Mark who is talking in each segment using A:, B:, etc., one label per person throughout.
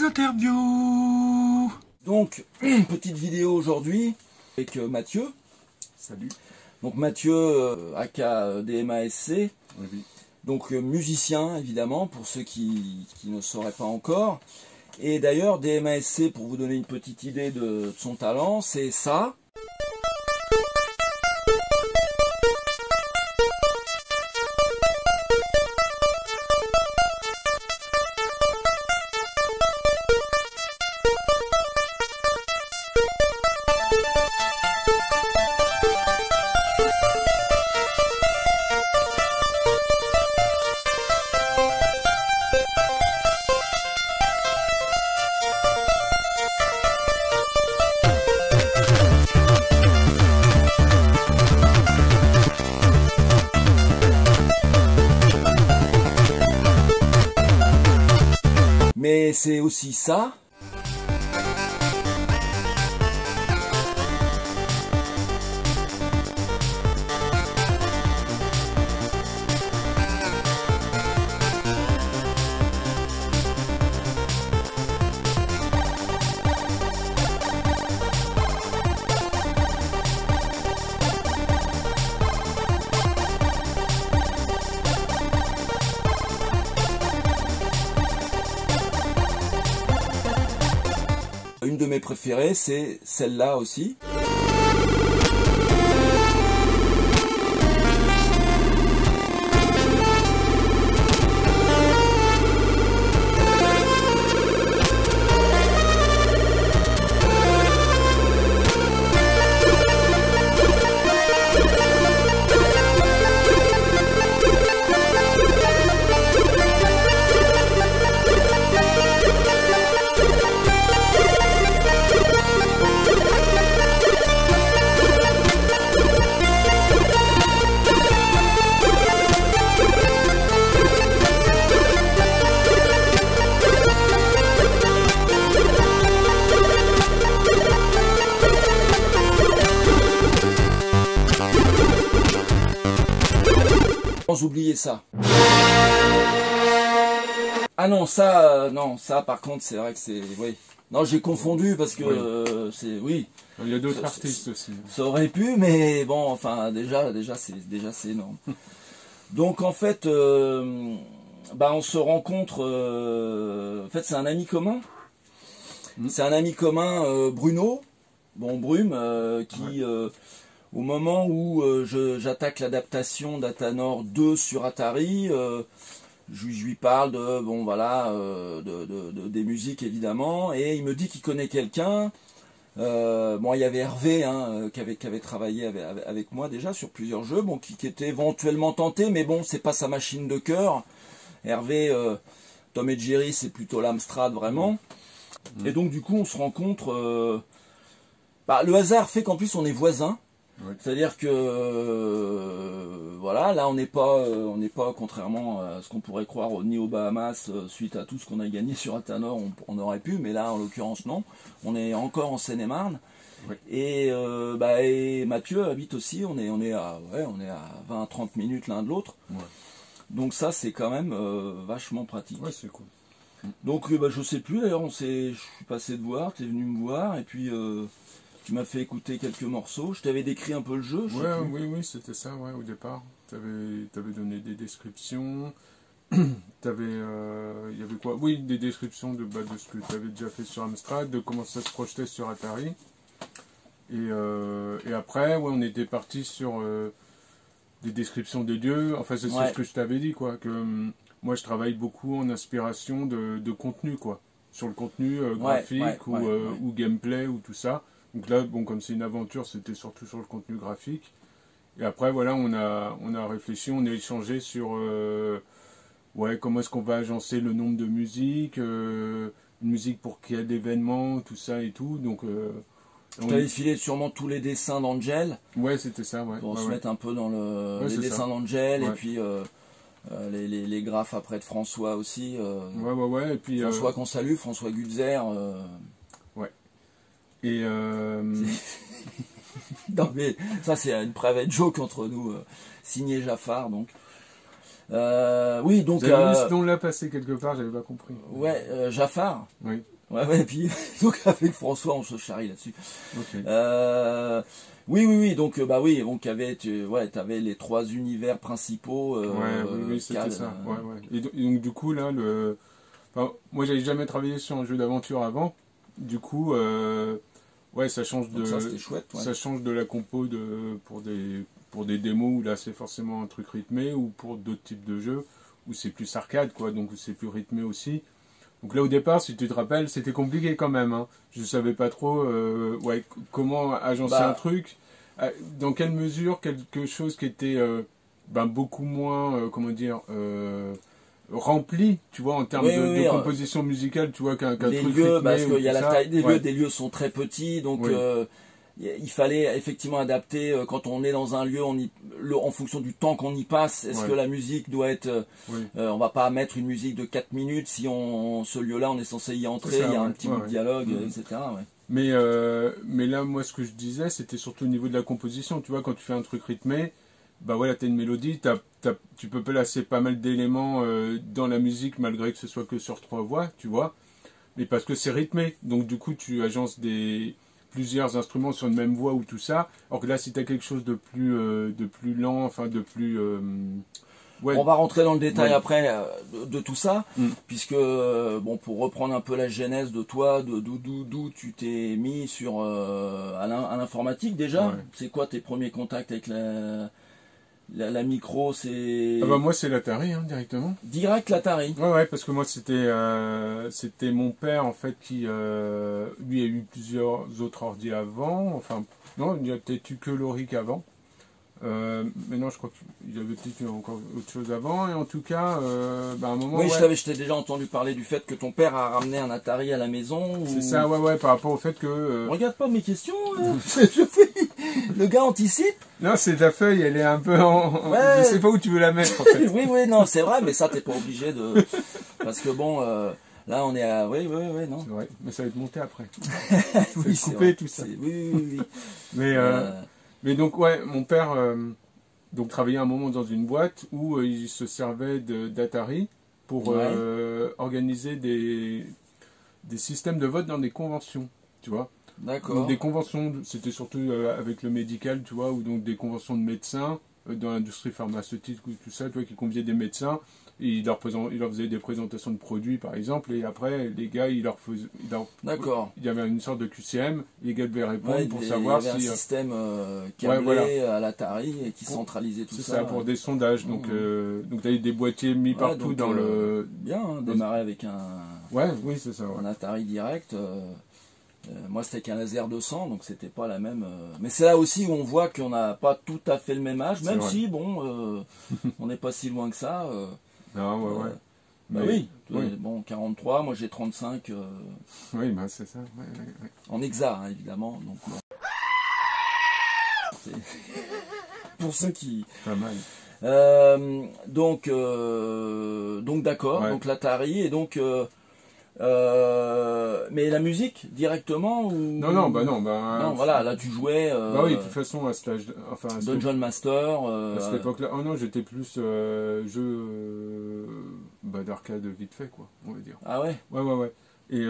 A: interviews.
B: Donc, une petite vidéo aujourd'hui avec Mathieu.
A: Salut.
B: Donc Mathieu, aka DMASC.
A: Oui, oui.
B: Donc musicien évidemment, pour ceux qui ne sauraient pas encore. Et d'ailleurs, DMASC, pour vous donner une petite idée de son talent, c'est ça. Mais c'est aussi ça. Une de mes préférées, c'est celle-là aussi. Sans oublier ça. Ah non, ça, non, ça par contre, c'est vrai que c'est, oui. Non, j'ai confondu parce que c'est, oui.
A: Il y a d'autres artistes aussi.
B: Ça aurait pu, mais bon, enfin, déjà, c'est énorme. Donc en fait, on se rencontre. En fait, c'est un ami commun. C'est un ami commun, Bruno. Bon, Brume, qui. Au moment où j'attaque l'adaptation d'Athanor 2 sur Atari, je lui parle de bon voilà des musiques évidemment, et il me dit qu'il connaît quelqu'un. Bon, il y avait Hervé qui avait travaillé avec moi déjà sur plusieurs jeux, bon qui était éventuellement tenté, mais bon c'est pas sa machine de cœur. Hervé, Tom et Jerry, c'est plutôt l'Amstrad vraiment. Et donc du coup on se rencontre. Le hasard fait qu'en plus on est voisins. Oui. C'est-à-dire que voilà, là on n'est pas, contrairement à ce qu'on pourrait croire ni aux Bahamas, suite à tout ce qu'on a gagné sur Athanor, on aurait pu, mais là en l'occurrence non. On est encore en Seine-et-Marne. Oui. Et Mathieu habite aussi. On est à 20-30 minutes l'un de l'autre. Ouais. Donc ça c'est quand même vachement pratique.
A: Ouais, c'est cool.
B: Donc je sais plus d'ailleurs, je suis passé te voir, tu es venu me voir et puis. Tu m'as fait écouter quelques morceaux. Je t'avais décrit un peu le jeu.
A: Oui, c'était ça, ouais, au départ. Tu avais donné des descriptions. Il y avait quoi? Oui, des descriptions de ce que tu avais déjà fait sur Amstrad, de comment ça se projetait sur Atari. Et après, ouais, on était parti sur des descriptions des dieux. Enfin, c'est ce que je t'avais dit, quoi. Que moi, je travaille beaucoup en inspiration de contenu, quoi. Sur le contenu graphique ou gameplay ou tout ça. Donc là, bon, comme c'est une aventure, c'était surtout sur le contenu graphique. Et après, voilà, on a réfléchi, on a échangé sur comment est-ce qu'on va agencer le nombre de musiques, une musique pour quel événement, tout ça et tout. Donc,
B: tu avais filé sûrement tous les dessins d'Angel.
A: Ouais, c'était ça, ouais.
B: Pour se mettre un peu dans les dessins d'Angel, et puis les graphes après de François aussi.
A: Et puis,
B: François qu'on salue, François Gulzer.
A: Et
B: non mais ça c'est une private joke entre nous, signé Jaffar donc. Oui donc.
A: J'avais vu ce nom-là passer quelque part, j'avais pas compris.
B: Ouais, Jaffar.
A: Oui.
B: Ouais, et puis donc avec François, on se charrie là-dessus.
A: Ok.
B: Oui, donc bah oui, donc t'avais les 3 univers principaux.
A: Oui, c'était ça. Et donc du coup là, enfin, moi j'avais jamais travaillé sur un jeu d'aventure avant. Du coup, ça change
B: donc ça c'était chouette.
A: ça change de la compo pour des démos où là c'est forcément un truc rythmé, ou pour d'autres types de jeux où c'est plus arcade, quoi, donc où c'est plus rythmé aussi. Donc là au départ, si tu te rappelles, c'était compliqué quand même, hein. Je savais pas trop comment agencer un truc, dans quelle mesure quelque chose qui était beaucoup moins, comment dire, rempli, tu vois, en termes de composition musicale, tu vois, qu'un truc
B: lieux,
A: rythmé,
B: parce qu'il y a la taille des lieux,
A: des
B: lieux sont très petits, donc il fallait effectivement adapter quand on est dans un lieu, en fonction du temps qu'on y passe. Est-ce que la musique doit être on va pas mettre une musique de 4 minutes si ce lieu-là on est censé y entrer, il y a un petit bout de dialogue, etc.
A: Mais là, moi, ce que je disais, c'était surtout au niveau de la composition. Tu vois, quand tu fais un truc rythmé, t'as une mélodie, tu peux placer pas mal d'éléments dans la musique, malgré que ce soit que sur 3 voix, tu vois. Mais parce que c'est rythmé, donc du coup, tu agences plusieurs instruments sur une même voix ou tout ça. Alors que là, si tu as quelque chose de plus lent, enfin de plus...
B: On va rentrer dans le détail après de tout ça, puisque, pour reprendre un peu la genèse de toi, d'où tu t'es mis à l'informatique déjà. C'est quoi tes premiers contacts avec la micro, c'est...
A: moi, c'est l'Atari, hein, directement.
B: Direct l'Atari.
A: Ouais, parce que moi, c'était mon père, en fait, qui, lui, a eu plusieurs autres ordi avant. Enfin, non, il y a peut-être eu que l'Oric avant. Mais non, je crois qu'il y avait peut-être eu encore autre chose avant. Et en tout cas, à un moment...
B: Oui, je t'ai déjà entendu parler du fait que ton père a ramené un Atari à la maison.
A: C'est ça, par rapport au fait que...
B: Regarde pas mes questions, le gars anticipe.
A: Non, c'est ta feuille, elle est un peu en... Je sais pas où tu veux la mettre, en fait.
B: oui, non, c'est vrai, mais ça, t'es pas obligé de... Parce que là, on est à... Oui, non.
A: C'est vrai, mais ça va être monté après.
B: Oui,
A: c'est coupé, tout ça.
B: Oui.
A: Mais donc, mon père donc travaillait un moment dans une boîte où il se servait d'Atari pour organiser des systèmes de vote dans des conventions, tu vois.
B: D'accord.
A: Donc des conventions, c'était surtout avec le médical, tu vois, ou donc des conventions de médecins dans l'industrie pharmaceutique, tout ça, tu vois, qui conviaient des médecins. Et il leur faisait des présentations de produits, par exemple, et après, les gars,
B: D'accord.
A: Il y avait une sorte de QCM, les gars devaient répondre pour savoir si...
B: Il y avait un système câblé à l'Atari et qui centralisait tout ça.
A: C'est ça, pour des sondages. Donc tu as des boîtiers mis partout dans le...
B: Bien, démarrer avec un...
A: Oui, c'est ça.
B: Un Atari direct. Moi, c'était qu'un laser 200, donc c'était pas la même... Mais c'est là aussi où on voit qu'on n'a pas tout à fait le même âge, même si, on n'est pas si loin que ça.
A: Non,
B: oui. 43, moi j'ai 35.
A: Oui, c'est ça.
B: En hexa, hein, évidemment. Donc, pour ceux qui...
A: Pas mal.
B: Donc d'accord, donc l'Atari, et donc... mais la musique directement ou...
A: Non,
B: voilà, là tu jouais...
A: oui, de toute façon, à cet âge...
B: Dungeon Master...
A: À cette époque-là... Oh non, j'étais plus jeu d'arcade vite fait, quoi, on va dire.
B: Ah ouais?
A: Ouais. Et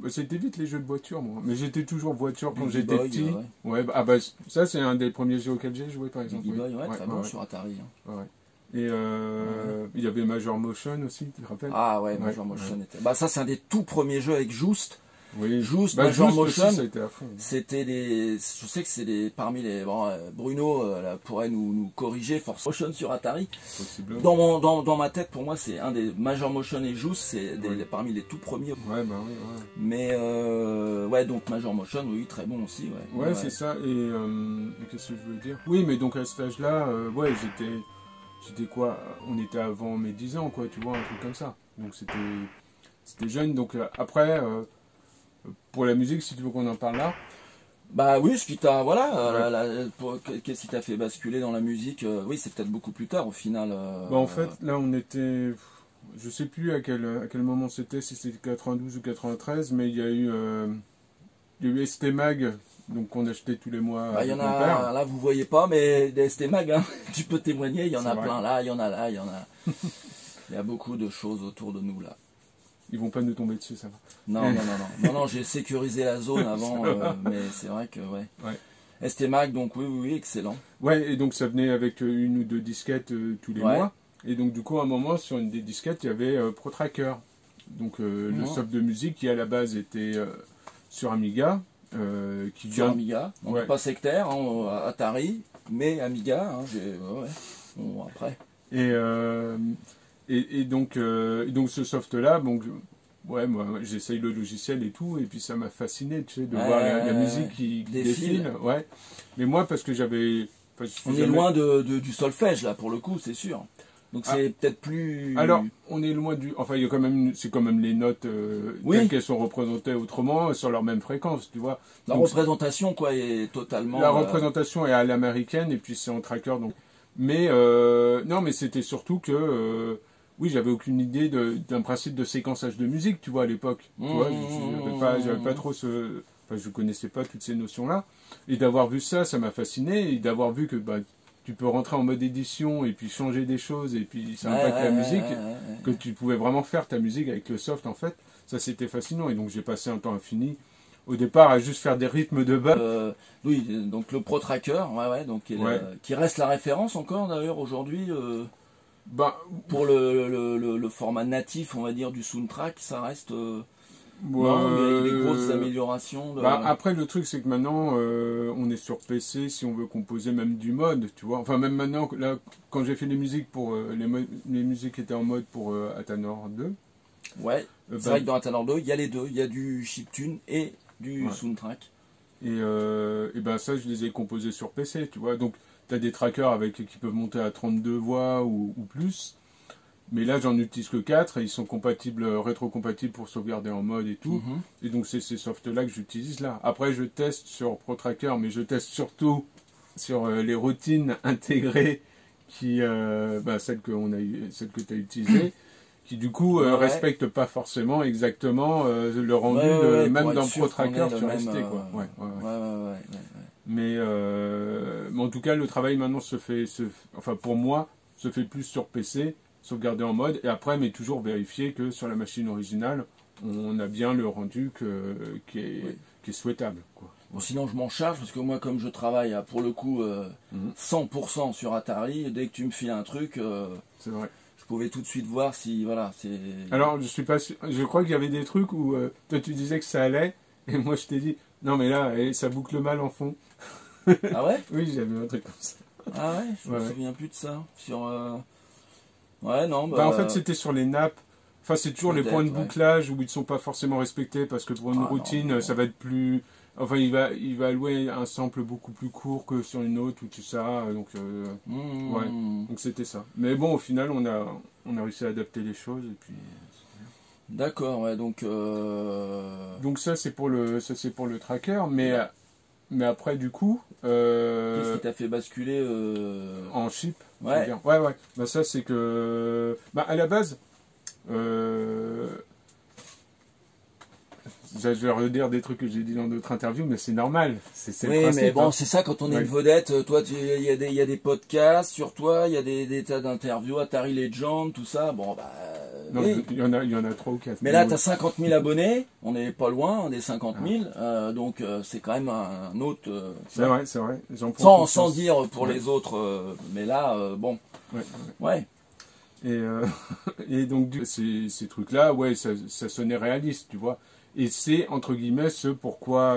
A: c'était vite les jeux de voiture, moi. Mais j'étais toujours voiture quand j'étais petit. Ça, c'est un des premiers jeux auxquels j'ai joué, par exemple.
B: Très bon sur Atari.
A: Hein. Et il y avait Major Motion aussi, tu te rappelles?
B: Ah ouais, Major Motion était... ça, c'est un des tout premiers jeux avec Just.
A: Oui.
B: Juste, Major Motion,
A: aussi, ça a été à fond.
B: c'était des... Je sais que c'est parmi les... Bruno pourrait nous corriger, Force Motion sur Atari.
A: Possiblement.
B: Dans ma tête, pour moi, c'est un des... Major Motion et Just, c'est parmi les tout premiers.
A: Oui.
B: Mais, donc Major Motion, oui, très bon aussi.
A: Ouais, c'est ça. Et qu'est-ce que je veux dire? Oui, mais donc à cet âge-là, j'étais quoi? On était avant mes 10 ans, quoi, tu vois, un truc comme ça. Donc c'était jeune. Donc après, pour la musique, si tu veux qu'on en parle là.
B: Oui, ce qui t'a... qu'est-ce qui t'a fait basculer dans la musique? Oui, c'est peut-être beaucoup plus tard au final.
A: En fait, là, on était... Je sais plus à quel moment c'était, si c'était 92 ou 93, mais il y a eu ST Mag, donc qu'on achetait tous les mois.
B: Il y en a, là vous voyez pas, mais des ST Mag, hein, tu peux témoigner, il y en a plein là, il y en a là, il y en a. Il y a beaucoup de choses autour de nous là.
A: ils vont pas nous tomber dessus, ça va.
B: Non, j'ai sécurisé la zone avant, mais c'est vrai que, ST Mac, donc oui, excellent.
A: Ouais, et donc ça venait avec 1 ou 2 disquettes tous les mois. Et donc du coup, à un moment, sur une des disquettes, il y avait ProTracker. Donc le soft de musique qui à la base était sur Amiga.
B: Sur Amiga, on n'est pas sectaire, hein, Atari, mais Amiga, hein, bon, après.
A: Et donc ce soft-là, donc, moi j'essaye le logiciel et tout, et puis ça m'a fasciné, tu sais, de voir la musique qui défile. Ouais. Mais moi, parce que j'avais...
B: On est loin du solfège, là, pour le coup, c'est sûr. Donc c'est peut-être plus...
A: Alors, on est loin du... Enfin, il y a quand même, c'est quand même les notes telles qu'elles sont représentées autrement, sur leur même fréquence, tu vois.
B: La représentation, quoi, est totalement...
A: La représentation est à l'américaine, et puis c'est en tracker, donc... Mais, non, mais c'était surtout que... oui, j'avais aucune idée d'un principe de séquençage de musique, tu vois, à l'époque. Tu vois, j'avais pas trop ce... Enfin, je connaissais pas toutes ces notions-là. Et d'avoir vu ça, ça m'a fasciné, et d'avoir vu que... tu peux rentrer en mode édition et puis changer des choses et puis ça impacte la musique, que tu pouvais vraiment faire ta musique avec le soft en fait, ça c'était fascinant et donc j'ai passé un temps infini au départ à juste faire des rythmes de base.
B: Oui, donc le ProTracker, donc qui reste la référence encore d'ailleurs aujourd'hui pour le format natif on va dire du soundtrack, ça reste... Non, il y a des grosses améliorations.
A: Après, le truc, c'est que maintenant, on est sur PC si on veut composer même du mode, tu vois. Enfin, même maintenant, là, quand j'ai fait les musiques pour les musiques étaient en mode pour Athanor 2.
B: Ouais, c'est vrai que dans Athanor 2, il y a les deux. Il y a du chiptune et du soundtrack.
A: Et ça, je les ai composés sur PC, tu vois. Donc, tu as des trackers qui peuvent monter à 32 voix ou plus. Mais là, j'en utilise que 4 et ils sont compatibles, rétrocompatibles pour sauvegarder en mode et tout. Et donc, c'est ces softs-là que j'utilise là. Après, je teste sur ProTracker, mais je teste surtout sur les routines intégrées celles que tu as utilisées, qui du coup respectent pas forcément exactement le rendu, même dans ProTracker sur ST. Mais en tout cas, le travail maintenant enfin pour moi, se fait plus sur PC, sauvegarder en mode, et après, mais toujours vérifier que sur la machine originale, on a bien le rendu qui est souhaitable, quoi.
B: Bon, sinon, je m'en charge, parce que moi, comme je travaille pour le coup 100% sur Atari, dès que tu me files un truc,
A: c'est vrai.
B: Je pouvais tout de suite voir si, c'est...
A: Alors, je suis pas sûr, je crois qu'il y avait des trucs où toi, tu disais que ça allait, et moi, je t'ai dit, non, mais là, ça boucle mal en fond.
B: Ah ouais?
A: Oui, j'avais un truc comme ça.
B: Ah ouais? Je me souviens plus de ça.
A: En fait, c'était sur les nappes. Enfin, c'est toujours les points de bouclage où ils ne sont pas forcément respectés parce que pour une routine, ça va être plus... Enfin, il va allouer un sample beaucoup plus court que sur une autre ou tout ça. Donc, donc c'était ça. Mais bon, au final, on a réussi à adapter les choses et puis...
B: D'accord, donc...
A: Donc ça, c'est pour le tracker, mais après, du coup...
B: Qu'est-ce qui t'a fait basculer
A: en chip?
B: Ouais.
A: Ça, c'est que... à la base... je vais redire des trucs que j'ai dit dans d'autres interviews, mais c'est normal. C'est
B: oui, le principe, mais bon, c'est ça, quand on est une vedette, toi, il y a des podcasts sur toi, il y a des tas d'interviews, Atari Legend, tout ça, bon,
A: non, il y en a 3 ou 4.
B: Mais là, tu as 50 000 abonnés, on n'est pas loin des 50 000, donc c'est quand même un autre...
A: c'est vrai.
B: Sans dire pour les autres, mais là, bon. Ouais.
A: Et donc, ces trucs-là, ça sonnait réaliste, tu vois. Et c'est, entre guillemets, ce pourquoi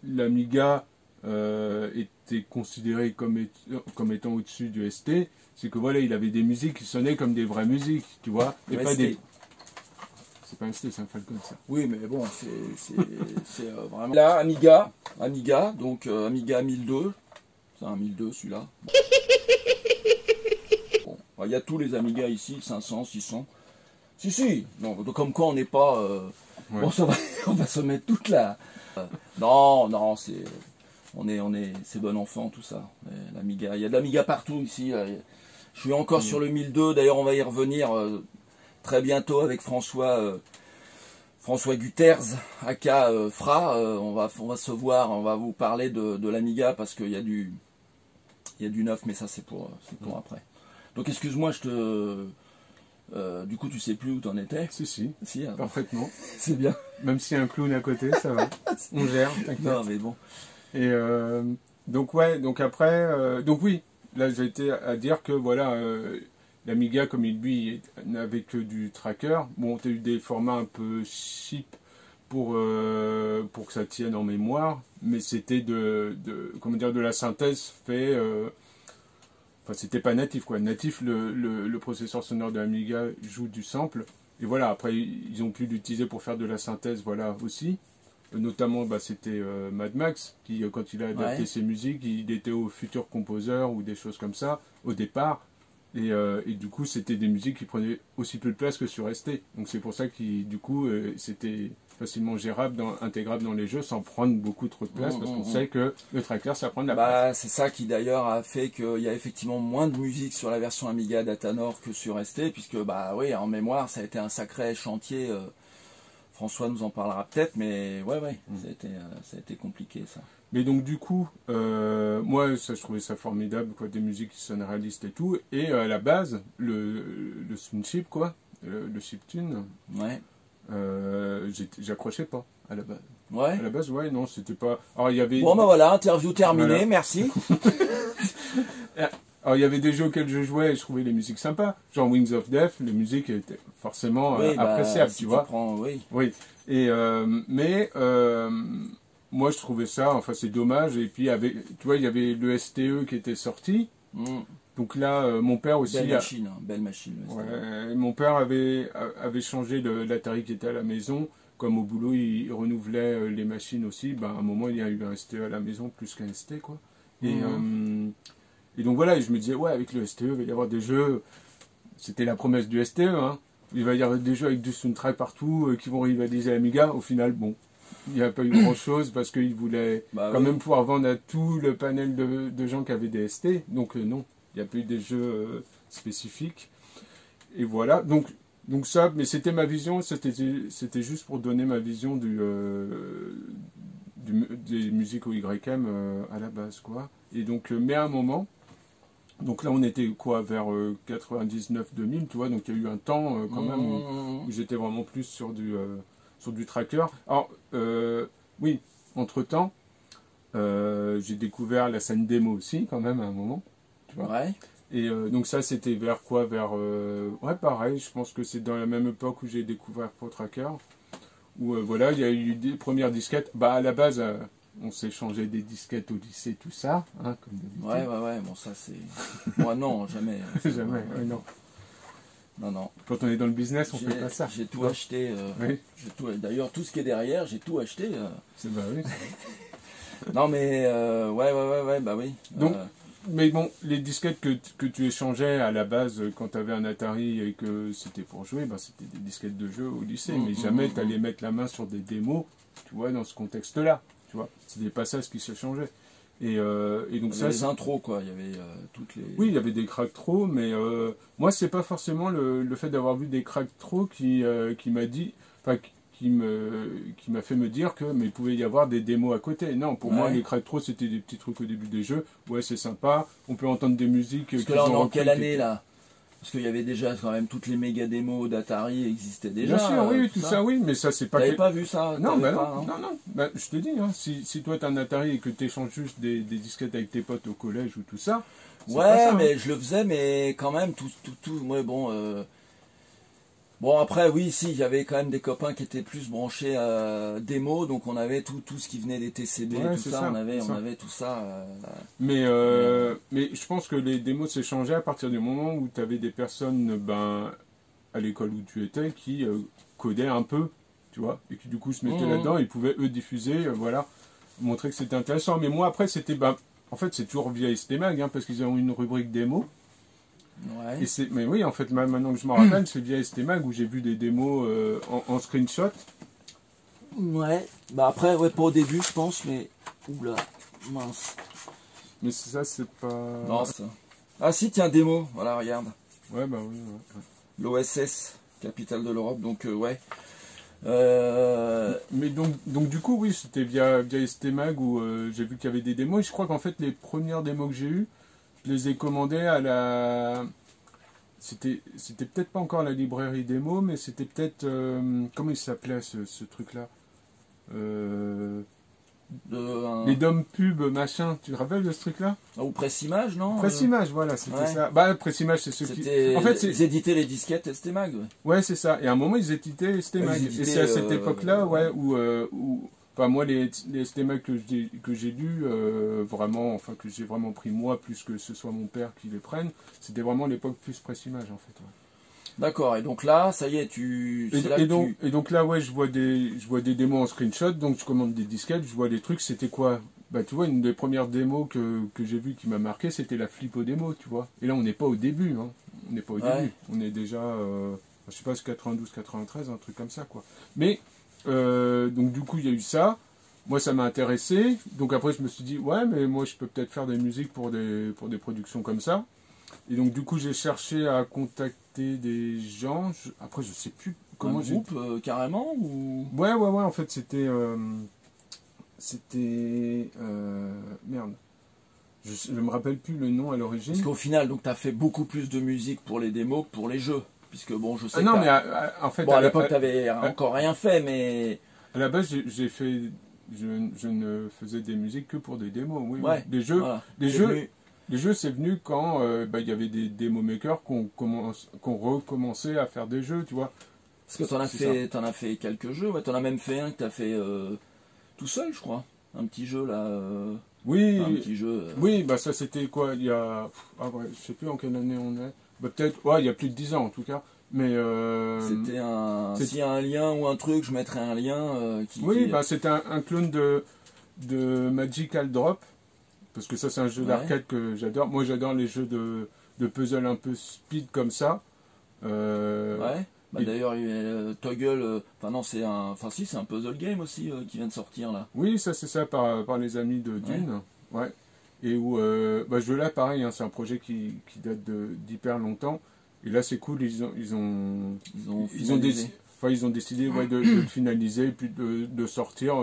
A: l'Amiga était considéré comme étant au-dessus du ST. C'est que il avait des musiques qui sonnaient comme des vraies musiques, tu vois. Et pas des... C'est pas un ST, c'est un Falcon, ça.
B: Oui, mais bon, c'est vraiment... Là, Amiga, donc Amiga 1002. C'est un 1002, celui-là. Bon, il y a tous les Amiga ici, 500, 600. Si. Non, comme quoi on n'est pas... Bon, on va se mettre toute là. Non, c'est bon enfant tout ça. L'Amiga, il y a de l'Amiga partout ici. Je suis encore sur le 1002. D'ailleurs, on va y revenir très bientôt avec François Guterres, aka Fra. On va se voir. On va vous parler de l'Amiga parce qu'il y a du neuf, mais ça c'est pour après. Donc excuse-moi, Du coup, tu sais plus où t'en étais?
A: Si,
B: Si, hein.
A: parfaitement.
B: C'est bien.
A: Même s'il y a un clown à côté, ça va. On gère, t'inquiète.
B: Non, mais bon.
A: Et donc ouais, donc après, donc oui, là j'ai été à dire que voilà, l'Amiga comme lui n'avait que du tracker. Bon, t'as eu des formats un peu cheap pour que ça tienne en mémoire, mais c'était comment dire, de la synthèse fait. Enfin, c'était pas natif quoi. Natif, le processeur sonore de l'Amiga joue du sample. Et voilà, après ils ont pu l'utiliser pour faire de la synthèse, voilà aussi. Notamment, bah, c'était Mad Max, qui, quand il a adapté ses musiques, il était au Future Composer ou des choses comme ça, au départ. Et du coup, c'était des musiques qui prenaient aussi peu de place que sur ST. Donc c'est pour ça que du coup, c'était facilement gérable, intégrable dans les jeux, sans prendre beaucoup trop de place, parce qu'on sait que le tracker, ça prend de la place.
B: C'est ça qui d'ailleurs a fait qu'il y a effectivement moins de musique sur la version Amiga Datanor que sur ST, puisque bah oui, en mémoire, ça a été un sacré chantier. François nous en parlera peut-être, mais ouais, ça a été compliqué ça.
A: Mais donc du coup, moi je trouvais ça formidable, quoi, des musiques qui sonnent réalistes et tout. Et à la base, le sound chip, quoi, le chiptune, j'accrochais pas à la base.
B: Ouais.
A: À la base, ouais, non, c'était pas. Alors il y avait.
B: Bon ben voilà, interview terminée, voilà. Merci.
A: Alors il y avait des jeux auxquels je jouais et je trouvais les musiques sympas, genre Wings of Death, les musiques étaient forcément appréciables,
B: si
A: tu vois. Oui. Et mais moi je trouvais ça, enfin c'est dommage. Et puis tu vois, il y avait le STE qui était sorti. Donc là, mon père aussi.
B: Belle machine.
A: Ouais, mon père avait changé l'Atari qui était à la maison. Comme au boulot, il renouvelait les machines aussi. Ben, à un moment, il y a eu un STE à la maison plus qu'un ST, quoi. Et donc voilà, je me disais, ouais, avec le STE, il va y avoir des jeux. C'était la promesse du STE, hein. Il va y avoir des jeux avec du soundtrack partout qui vont rivaliser l'Amiga. Au final, bon, il n'y a pas eu grand chose parce qu'ils voulaient quand même pouvoir vendre à tout le panel de gens qui avaient des ST. Donc non, il n'y a pas eu des jeux spécifiques. Et voilà, donc ça, mais c'était ma vision, c'était juste pour donner ma vision des musiques au YM à la base, quoi. Et donc, mais à un moment, donc là on était quoi, vers 99-2000, tu vois, donc il y a eu un temps quand même où j'étais vraiment plus sur du tracker. Alors, oui, entre-temps, j'ai découvert la scène démo aussi, quand même, à un moment, tu vois.
B: Ouais.
A: Et donc ça, c'était vers quoi? Ouais, pareil, je pense que c'est dans la même époque où j'ai découvert ProTracker, où voilà, il y a eu des premières disquettes. Bah, à la base, on s'échangeait des disquettes au lycée, tout ça, hein, comme d'habitude.
B: Ouais, bon ça c'est... Moi non, jamais.
A: Jamais, non.
B: Non.
A: Quand on est dans le business, on fait pas ça.
B: J'ai tout acheté.
A: Oui.
B: D'ailleurs, tout ce qui est derrière, j'ai tout acheté.
A: C'est bah oui.
B: Non mais, ouais, bah oui.
A: Donc, mais bon, les disquettes que tu échangeais à la base quand tu avais un Atari et que c'était pour jouer, bah, c'était des disquettes de jeu au lycée, mais jamais tu allais mettre la main sur des démos, tu vois, dans ce contexte-là, tu vois. C'était pas ça ce qui se changeait. Et donc
B: il y avait les intros, quoi, il y avait toutes les...
A: Oui, il y avait des crack trop, mais moi, c'est pas forcément le fait d'avoir vu des crack trop qui m'a dit... Enfin, qui m'a fait me dire que mais il pouvait y avoir des démos à côté. Non, pour moi, les crack trop, c'était des petits trucs au début des jeux. Ouais, c'est sympa. On peut entendre des musiques.
B: Parce que là, on est en quelle année, là? Parce qu'il y avait déjà quand même toutes les méga démos d'Atari existaient déjà.
A: Bien sûr, oui, tout ça, oui, mais ça, c'est pas...
B: T'avais pas vu ça?
A: Non, non. Bah, je te dis, hein, si toi, t'as un Atari et que t'échanges juste des disquettes avec tes potes au collège ou tout ça...
B: Ouais, pas ça, mais je le faisais, mais quand même, tout... Ouais, bon... Bon après oui il y avait quand même des copains qui étaient plus branchés démo, donc on avait tout ce qui venait des TCB, tout ça, on avait tout ça.
A: Mais je pense que les démos s'échangeaient à partir du moment où tu avais des personnes à l'école où tu étais qui codaient un peu, tu vois, et qui du coup se mettaient là-dedans, ils pouvaient eux diffuser, voilà, montrer que c'était intéressant. Mais moi après c'était en fait c'est toujours via STMag, hein, parce qu'ils ont une rubrique démo.
B: Ouais.
A: Mais oui, en fait, maintenant que je m'en rappelle, c'est via STMag où j'ai vu des démos en screenshot.
B: Ouais, bah après, ouais, pas au début, je pense, mais... Oula, mince.
A: Mais ça, c'est pas...
B: Non, ça... Ah si, tiens, démo, voilà, regarde.
A: Ouais, bah oui,
B: L'OSS, capitale de l'Europe, donc ouais.
A: Mais donc du coup, oui, c'était via STMag où j'ai vu qu'il y avait des démos. Et je crois qu'en fait, les premières démos que j'ai eues, je les ai commandées à la...
B: Ouais.
A: C'était peut-être pas encore la librairie démo, mais c'était peut-être... comment il s'appelait ce truc-là Les DOM pub machin, tu te rappelles de ce truc-là?
B: Ou Presse-Image, non?
A: Presse-Image, voilà, c'était
B: ouais.
A: ça. Bah, Presse-Image, c'est ceux qui...
B: En fait, ils éditaient les disquettes STMag.
A: Ouais, c'est ça. Et à un moment, ils éditaient STMag. Et c'est à cette époque-là, ouais, où... Enfin, moi, les STMag que j'ai lus, vraiment, enfin, que j'ai vraiment pris moi, plus que ce soit mon père qui les prenne, c'était vraiment l'époque plus Presse-Image, en fait. Ouais.
B: D'accord, et donc là, ça y est,
A: et donc là, ouais, je vois des démos en screenshot, donc je commande des disquettes, je vois des trucs, c'était quoi? Bah, tu vois, une des premières démos que j'ai vues qui m'a marqué, c'était la Flippo démo, tu vois. Et là, on n'est pas au début, hein. On n'est pas au début. On est déjà, je sais pas, 92, 93, un truc comme ça, quoi. Mais, donc du coup, il y a eu ça. Moi, ça m'a intéressé. Donc après, je me suis dit, ouais, mais moi, je peux peut-être faire des musiques pour des productions comme ça. Et donc, du coup, j'ai cherché à contacter des gens. Après, je sais plus comment j'ai...
B: Un groupe, carrément ou...
A: Ouais, en fait, c'était... merde. Je me rappelle plus le nom à l'origine.
B: Parce qu'au final, donc, tu as fait beaucoup plus de musique pour les démos que pour les jeux. Puisque, bon, je sais
A: non, mais en fait...
B: Bon, à l'époque, tu n'avais encore rien fait, mais...
A: À la base, j'ai fait... Je ne faisais des musiques que pour des démos, oui.
B: Ouais,
A: des jeux,
B: voilà.
A: Les jeux, c'est venu quand il y avait des démo makers qui ont recommencé à faire des jeux, tu vois.
B: Parce que t'en as fait quelques jeux, ouais. T'en as même fait un que t'as fait tout seul, je crois. Un petit jeu là.
A: Oui.
B: Un petit jeu.
A: Oui, bah ça c'était quoi? Il y a, ouais, je sais plus en quelle année on est. Bah peut-être, ouais, il y a plus de 10 ans en tout cas. Mais
B: c'était s'il y a un lien ou un truc, je mettrai un lien.
A: Oui, bah c'était un clone de Magical Drop. Parce que ça, c'est un jeu d'arcade que j'adore. Moi, j'adore les jeux de puzzle un peu speed comme ça.
B: Ouais. Bah, d'ailleurs, Toggle. Enfin, non, c'est un. Enfin, si, c'est un puzzle game aussi qui vient de sortir là.
A: Oui, ça, c'est ça par les amis de Dune. Ouais. Et où. Bah, ce jeu-là, pareil, hein, c'est un projet qui date d'hyper longtemps. Et là, c'est cool. Ils ont décidé de le finaliser et puis de sortir.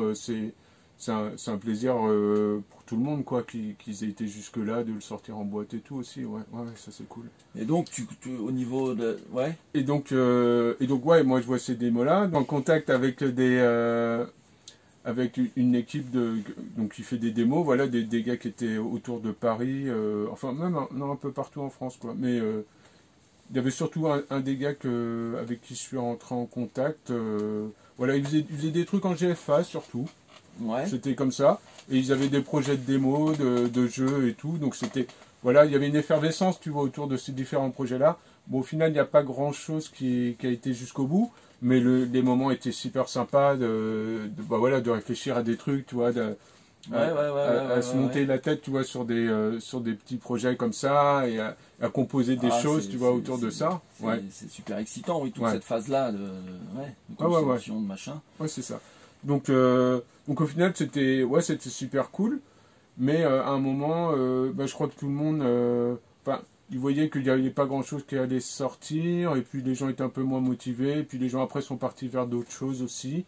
A: C'est un plaisir pour tout le monde, quoi, qu'ils aient été jusque-là, de le sortir en boîte et tout aussi, ouais, ça c'est cool.
B: Et donc, au niveau de... Ouais.
A: Et donc, ouais, moi je vois ces démos-là, en contact avec avec une équipe donc qui fait des démos, voilà, des gars qui étaient autour de Paris, enfin même un peu partout en France, quoi. Mais il y avait surtout un des gars avec qui je suis rentré en contact, voilà, il faisait des trucs en GFA surtout.
B: Ouais.
A: C'était comme ça. Et ils avaient des projets de démos, de jeux et tout. Donc c'était... Voilà, il y avait une effervescence, tu vois, autour de ces différents projets-là. Bon, au final, il n'y a pas grand-chose qui a été jusqu'au bout. Mais les moments étaient super sympas de réfléchir à des trucs, tu vois, à se monter la tête, tu vois, sur des petits projets comme ça et à composer des choses, tu vois, autour de ça. Ouais.
B: C'est super excitant, oui, toute cette phase-là de conception, de machin.
A: Ouais, c'est ça. Donc au final, c'était super cool. Mais à un moment, je crois que tout le monde... ils voyaient qu'il n'y avait pas grand-chose qui allait sortir. Et puis les gens étaient un peu moins motivés. Et puis les gens après sont partis vers d'autres choses aussi.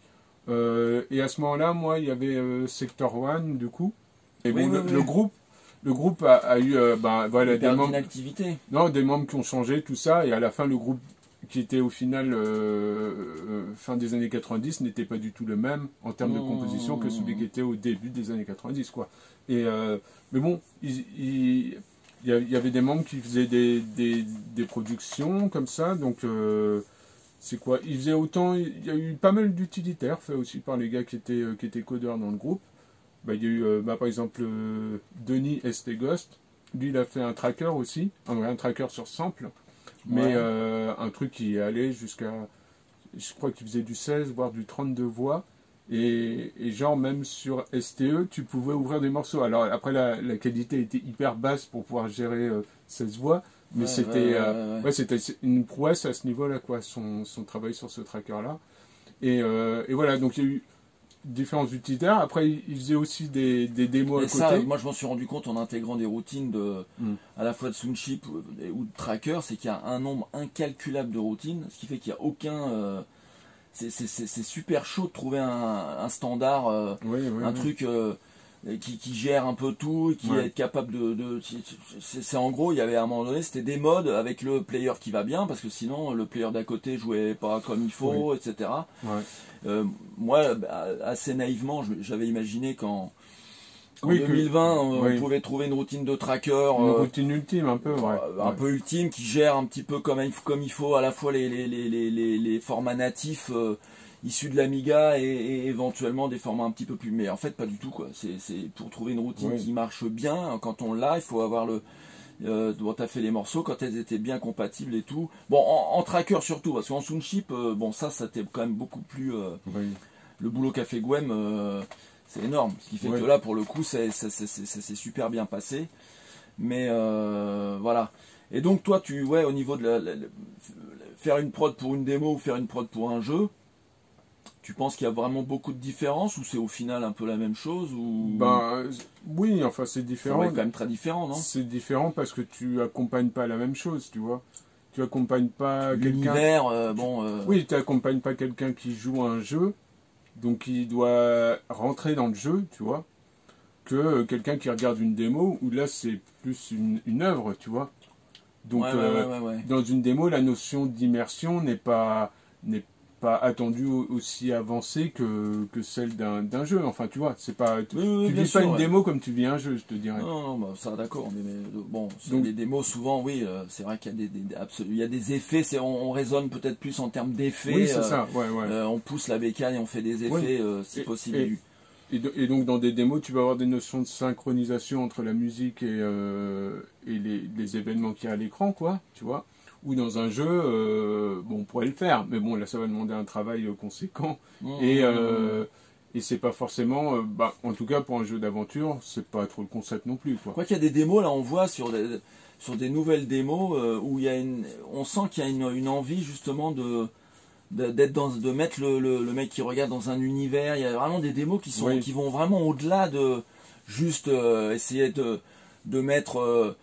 A: Et à ce moment-là, moi, il y avait Sector One, du coup. Et le groupe a eu des membres...
B: d'inactivité.
A: Non, des membres qui ont changé, tout ça. Et à la fin, le groupe qui était au final fin des années 90 n'était pas du tout le même en termes de composition que celui qui était au début des années 90, quoi. Et mais bon, il y avait des membres qui faisaient des productions comme ça, donc c'est quoi? Ils faisaient autant, il y a eu pas mal d'utilitaires faits aussi par les gars qui étaient codeurs dans le groupe. Il y a eu par exemple Denis Esteghost, lui il a fait un tracker aussi, un tracker sur sample. Mais un truc qui allait jusqu'à, je crois qu'il faisait du 16, voire du 32 voix. Et genre, même sur STE, tu pouvais ouvrir des morceaux. Alors après, la qualité était hyper basse pour pouvoir gérer 16 voix. Mais c'était une prouesse à ce niveau-là, quoi, son travail sur ce tracker-là. Et voilà, donc il y a eu différents utilitaires. Après, il faisait aussi des démos à côté.
B: Ça, moi, je m'en suis rendu compte en intégrant des routines à la fois de Soundchip ou de Tracker, c'est qu'il y a un nombre incalculable de routines, ce qui fait qu'il n'y a aucun... c'est super chaud de trouver un standard, un truc... qui gère un peu tout, et qui est capable c'est en gros, il y avait à un moment donné, c'était des modes avec le player qui va bien, parce que sinon le player d'à côté jouait pas comme il faut, etc. Moi, assez naïvement, j'avais imaginé qu'en 2020, on pouvait trouver une routine de tracker.
A: Une routine ultime, un peu,
B: un peu ultime, qui gère un petit peu comme il faut à la fois les formats natifs issus de l'Amiga et éventuellement des formats un petit peu plus. Mais en fait, pas du tout, quoi. C'est pour trouver une routine qui marche bien. Quand on l'a, il faut avoir dont tu as fait les morceaux, quand elles étaient bien compatibles et tout. Bon, en tracker surtout, parce qu'en Soundchip, bon, ça c'était quand même beaucoup plus. Le boulot qu'a fait Gwem. C'est énorme, ce qui fait que là, pour le coup, c'est super bien passé. Mais voilà. Et donc, toi, au niveau de faire une prod pour une démo ou faire une prod pour un jeu, tu penses qu'il y a vraiment beaucoup de différences, ou c'est au final un peu la même chose, ou...
A: Ben, oui, enfin, c'est différent.
B: C'est quand même très différent, non?
A: C'est différent parce que tu accompagnes pas la même chose, tu vois. Tu accompagnes pas quelqu'un...
B: L'univers,
A: Oui, tu accompagnes pas quelqu'un qui joue à un jeu, donc il doit rentrer dans le jeu, tu vois, que quelqu'un qui regarde une démo, où là c'est plus une œuvre, tu vois. Donc dans une démo, la notion d'immersion n'est pas attendue aussi avancée que celle d'un jeu. Enfin, tu vois, c'est pas tu vis pas une démo comme tu vis un jeu, je te dirais.
B: Non, ça d'accord. Mais bon, donc, les démos souvent, oui, c'est vrai qu'il y a il y a des effets. On raisonne peut-être plus en termes d'effets.
A: Oui, c'est ça.
B: On pousse la bécane et on fait des effets si possible.
A: Et donc dans des démos, tu vas avoir des notions de synchronisation entre la musique et les événements qu'il y a à l'écran, quoi, tu vois. Ou dans un jeu, bon, on pourrait le faire, mais bon, là, ça va demander un travail conséquent. Et c'est pas forcément, en tout cas pour un jeu d'aventure, c'est pas trop le concept non plus, quoi.
B: Quoi qu'il y a des démos, là, on voit sur des nouvelles démos où on sent qu'il y a une envie justement de mettre le mec qui regarde dans un univers. Il y a vraiment des démos qui vont vraiment au-delà de juste essayer de mettre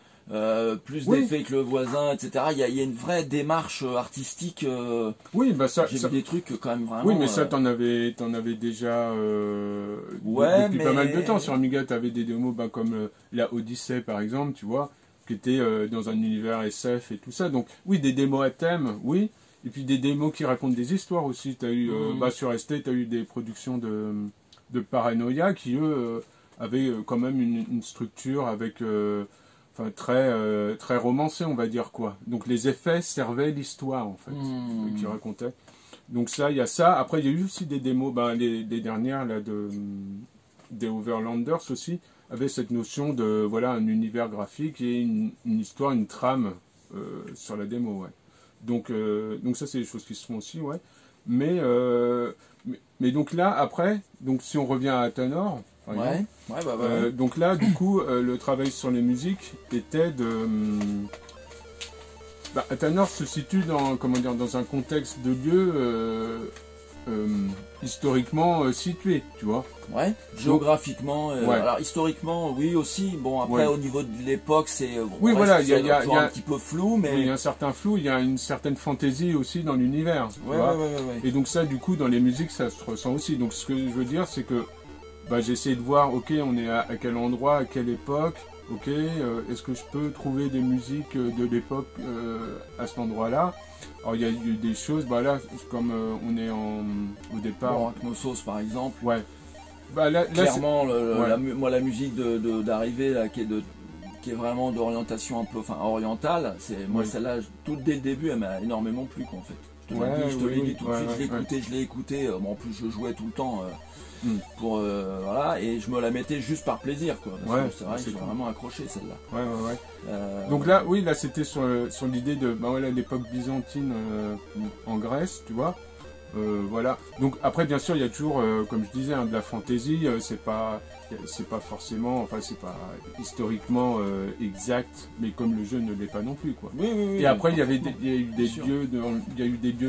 B: plus d'effets que le voisin, etc. Il y a une vraie démarche artistique. J'ai vu des trucs quand même vraiment.
A: Oui, mais ça, t'en avais déjà depuis pas mal de temps. Sur Amiga, t'avais des démos comme la Odyssey, par exemple, tu vois, qui était dans un univers SF et tout ça. Donc, oui, des démos à thème, oui. Et puis des démos qui racontent des histoires aussi. T'as eu, sur ST, tu as eu des productions de Paranoia qui, eux, avaient quand même une structure avec, très romancée, on va dire, quoi. Donc les effets servaient l'histoire, en fait, qui racontaient. Donc ça, il y a ça. Après, il y a eu aussi des démos, les dernières, là, des Overlanders aussi, avaient cette notion de, un univers graphique et une histoire, une trame sur la démo, Donc ça, c'est des choses qui se font aussi, Mais donc là, après, donc si on revient à Athanor, par exemple, donc là, du coup, le travail sur les musiques était de... Athanor se situe dans un contexte de lieu historiquement situé, tu vois.
B: Géographiquement. Alors historiquement, oui aussi. Bon, après au niveau de l'époque, c'est
A: il y a
B: un petit peu flou, mais
A: il y a un certain flou. Il y a une certaine fantaisie aussi dans l'univers. Et donc ça, du coup, dans les musiques, ça se ressent aussi. Donc ce que je veux dire, c'est que j'ai essayé de voir, ok, on est à quel endroit, à quelle époque. Ok, est-ce que je peux trouver des musiques de l'époque à cet endroit-là? Alors il y a eu des choses, là, comme on est au départ.
B: Knossos par exemple.
A: Là,
B: clairement, moi la musique d'arrivée là, qui est vraiment d'orientation un peu, orientale, moi celle-là, tout dès le début, elle m'a énormément plu, quoi, en fait. Je te l'ai dit tout de suite, je l'ai écouté, en plus je jouais tout le temps. Et je me la mettais juste par plaisir, quoi. C'est vrai que j'ai vraiment accroché celle-là.
A: Donc là, là c'était sur l'idée de l'époque byzantine en Grèce, tu vois. Donc après, bien sûr, il y a toujours, comme je disais, de la fantaisie. C'est pas forcément, c'est pas historiquement exact, mais comme le jeu ne l'est pas non plus, quoi. Et après, il y a eu des dieux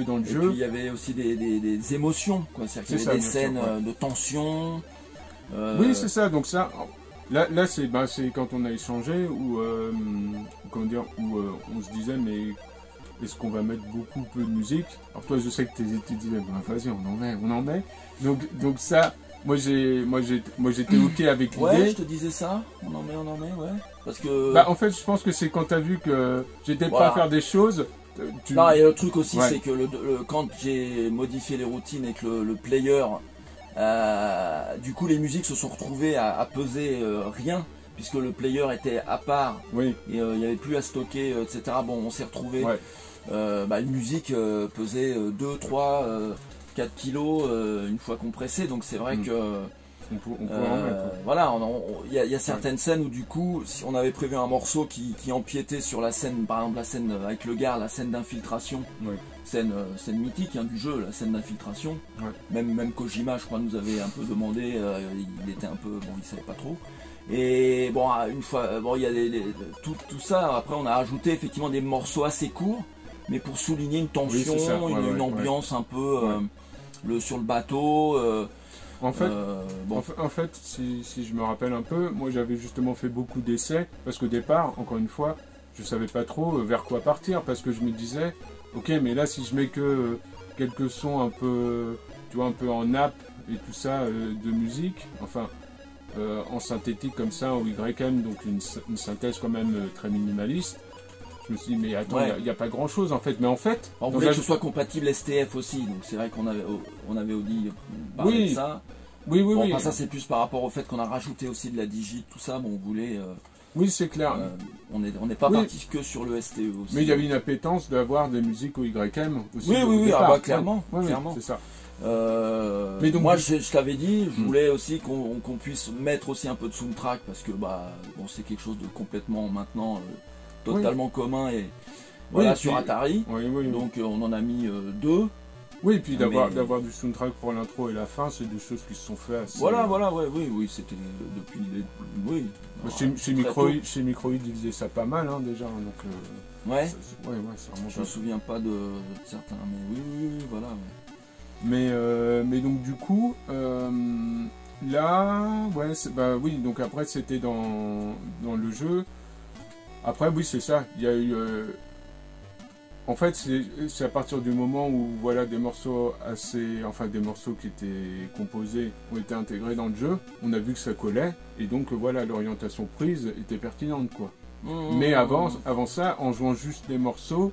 A: dans le jeu.
B: Et puis il y avait aussi des émotions, quoi. C'est-à-dire qu'il y avait des scènes de tension.
A: Oui, c'est ça. Donc ça, là c'est quand on a échangé où on se disait, mais est-ce qu'on va mettre peu de musique? Alors toi, je sais que tu disais, vas-y, on en met. Donc ça, moi j'étais ok avec l'idée.
B: Ouais, je te disais ça. On en met, ouais. Parce que.
A: Bah, en fait, je pense que c'est quand t'as vu que j'étais prêt à faire des choses.
B: Non, et le truc aussi, c'est que quand j'ai modifié les routines et que le player, du coup, les musiques se sont retrouvées à peser rien, puisque le player était à part et il n'y avait plus à stocker, etc. Bon, on s'est retrouvé. Une musique pesait 2, 3, 4 kilos une fois compressée, donc c'est vrai que. Voilà, il y a certaines scènes où du coup, si on avait prévu un morceau qui empiétait sur la scène, par exemple la scène avec le gars, la scène d'infiltration, scène mythique du jeu, la scène d'infiltration. Même Kojima, je crois, nous avait un peu demandé, il était un peu, bon, il savait pas trop. Et bon, une fois, bon, il y a tout ça. Après, on a rajouté effectivement des morceaux assez courts, mais pour souligner une tension, une ambiance un peu sur le bateau.
A: En fait, en fait si je me rappelle un peu, moi j'avais justement fait beaucoup d'essais, parce qu'au départ, encore une fois, je savais pas trop vers quoi partir, parce que je me disais, ok, mais là si je mets que quelques sons un peu, tu vois, un peu en nappe et tout ça de musique, enfin, en synthétique comme ça, en YM, donc une synthèse quand même très minimaliste. Je me suis dit, mais attends, il n'y a pas grand chose en fait. Mais en fait.
B: On voulait que ce soit compatible STF aussi, donc c'est vrai qu'on avait dit parler de ça.
A: Oui.
B: Enfin, ça c'est plus par rapport au fait qu'on a rajouté aussi de la digit, tout ça. Bon, on voulait.
A: Oui, c'est clair.
B: On n'est pas parti que sur le STE aussi.
A: Mais il y avait une appétence d'avoir des musiques au YM aussi.
B: Oui, clairement. Clairement.
A: C'est ça.
B: Mais donc, moi, je t'avais dit, je voulais aussi qu'on puisse mettre aussi un peu de soundtrack parce que bon, c'est quelque chose de complètement maintenant. Totalement commun et voilà sur Atari. Donc on en a mis 2.
A: Oui, et puis d'avoir du soundtrack pour l'intro et la fin, c'est des choses qui se sont faites assez.
B: Oui, c'était depuis oui.
A: Chez Microïd, ils faisaient ça pas mal déjà. Donc, ça remonte.
B: Je me souviens pas de certains, mais oui, voilà.
A: Mais donc du coup, là, donc après c'était dans le jeu. Après, oui, c'est ça. Il y a eu. En fait, c'est à partir du moment où voilà des morceaux des morceaux qui étaient composés ont été intégrés dans le jeu. On a vu que ça collait et donc voilà, l'orientation prise était pertinente quoi. Mais avant ça, en jouant juste les morceaux,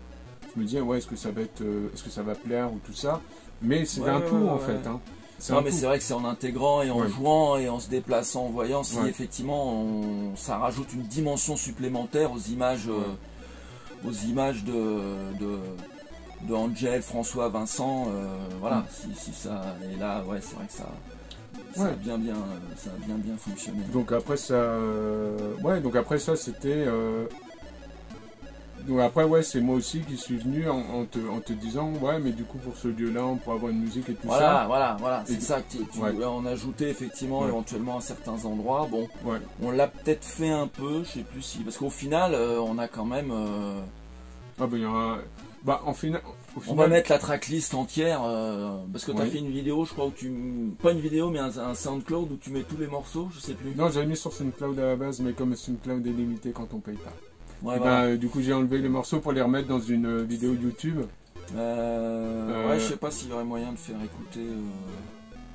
A: je me disais est-ce que ça va plaire ou tout ça. Mais c'est un tout en fait. Hein.
B: Non mais c'est vrai que c'est en intégrant et en jouant et en se déplaçant, en voyant si effectivement ça rajoute une dimension supplémentaire aux images de Angel, François, Vincent, voilà, si ça est là, c'est vrai que ça a bien fonctionné.
A: Donc après ça c'était donc après c'est moi aussi qui suis venu en te disant mais du coup pour ce lieu là on pourrait avoir une musique et tout ça.
B: Voilà, c'est ça que on ajoutait effectivement éventuellement à certains endroits. Bon, on l'a peut-être fait un peu, je sais plus si, parce qu'au final on a quand même.
A: Au final.
B: On va mettre la tracklist entière parce que tu as fait une vidéo, je crois, pas une vidéo mais un SoundCloud où tu mets tous les morceaux, je sais plus.
A: Non, j'avais mis sur SoundCloud à la base, mais comme SoundCloud est limité quand on paye pas. Du coup j'ai enlevé les morceaux pour les remettre dans une vidéo YouTube.
B: Je sais pas s'il y aurait moyen de faire écouter.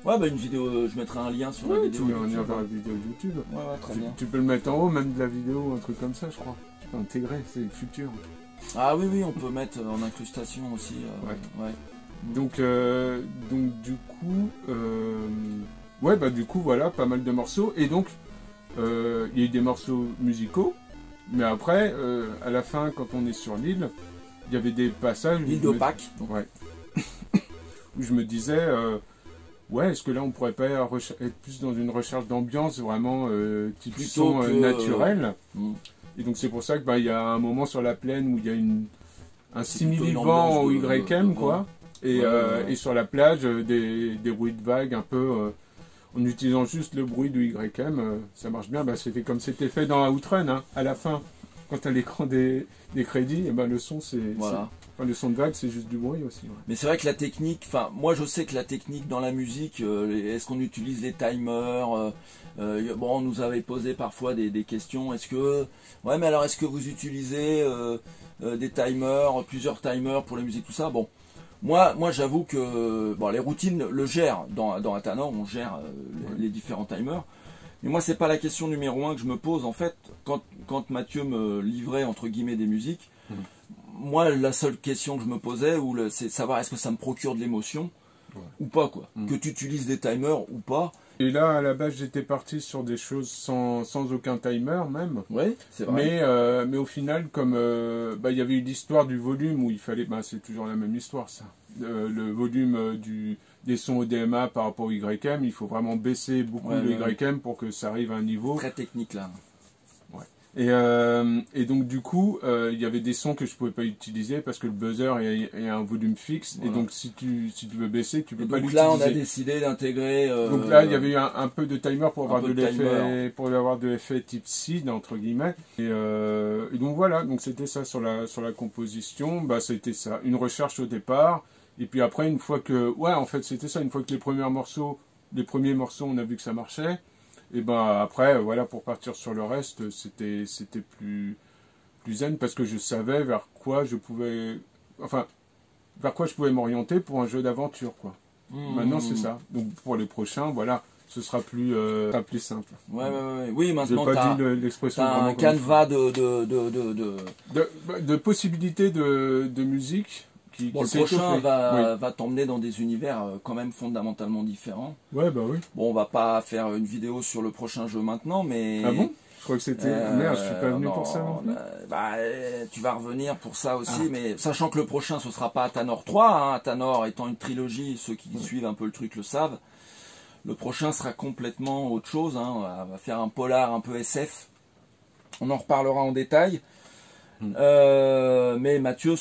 B: Une vidéo, je mettrai un lien sur la vidéo.
A: Tu mets un lien vers la vidéo YouTube.
B: Très bien.
A: Tu peux le mettre en haut, même de la vidéo, un truc comme ça, je crois. Tu peux intégrer, c'est le futur.
B: Ah oui, on peut mettre en incrustation aussi.
A: Donc du coup, voilà, pas mal de morceaux. Et donc, il y a eu des morceaux musicaux. Mais après, à la fin, quand on est sur l'île, il y avait des passages...
B: L'île de Pâques.
A: Où je me disais, est-ce que là, on pourrait pas être plus dans une recherche d'ambiance vraiment type son naturel. Et donc c'est pour ça que il y a un moment sur la plaine où il y a un simili-vent au YM, quoi. Et sur la plage, des bruits de vagues un peu... en utilisant juste le bruit du YM, ça marche bien. C'était comme c'était fait dans Outrun, à la fin. Quand tu as l'écran des crédits, le son, le son de vague, c'est juste du bruit aussi.
B: Mais c'est vrai que la technique, moi je sais que la technique dans la musique, est-ce qu'on utilise les timers on nous avait posé parfois des questions. Est-ce que vous utilisez des timers, plusieurs timers pour la musique, tout ça. Bon, Moi j'avoue que bon, les routines le gèrent. Dans Athanor, on gère les différents timers. Mais moi, c'est pas la question numéro 1 que je me pose. En fait, quand Mathieu me livrait, entre guillemets, des musiques, moi, la seule question que je me posais, c'est de savoir est-ce que ça me procure de l'émotion ou pas, quoi. Que tu utilises des timers ou pas.
A: Et là, à la base, j'étais parti sur des choses sans aucun timer, même.
B: Oui, c'est vrai.
A: Mais au final, comme il y avait eu l'histoire du volume où il fallait... c'est toujours la même histoire, ça. Le volume des sons au DMA par rapport au YM, il faut vraiment baisser beaucoup le YM pour que ça arrive à un niveau...
B: Très technique, là.
A: Et donc du coup, il y avait des sons que je pouvais pas utiliser parce que le buzzer est un volume fixe. Voilà. Et donc si tu veux baisser, tu peux pas l'utiliser.
B: Donc là, on a décidé d'intégrer.
A: Donc là, il y avait eu un peu de timer pour avoir de l'effet type seed entre guillemets. Et donc voilà, donc c'était ça sur la composition. C'était ça, une recherche au départ. Et puis après, une fois que, en fait, c'était ça. Une fois que les premiers morceaux, on a vu que ça marchait. Et après, voilà, pour partir sur le reste, c'était plus zen parce que je savais vers quoi je pouvais m'orienter pour un jeu d'aventure, quoi. Maintenant, c'est ça. Donc pour les prochains, voilà, ce sera plus simple.
B: Oui, maintenant,
A: j'ai pas dit l'expression.
B: T'as un canevas
A: de possibilités de musique.
B: Le prochain va t'emmener dans des univers quand même fondamentalement différents.
A: Ouais, oui.
B: Bon, on va pas faire une vidéo sur le prochain jeu maintenant, mais...
A: Ah bon? Je crois que c'était... Merde, je suis pas venu pour ça non plus.
B: Tu vas revenir pour ça aussi, mais sachant que le prochain, ce sera pas Athanor 3, hein, Athanor étant une trilogie, ceux qui suivent un peu le truc le savent. Le prochain sera complètement autre chose, hein, on va faire un polar un peu SF. On en reparlera en détail. Mais Mathieu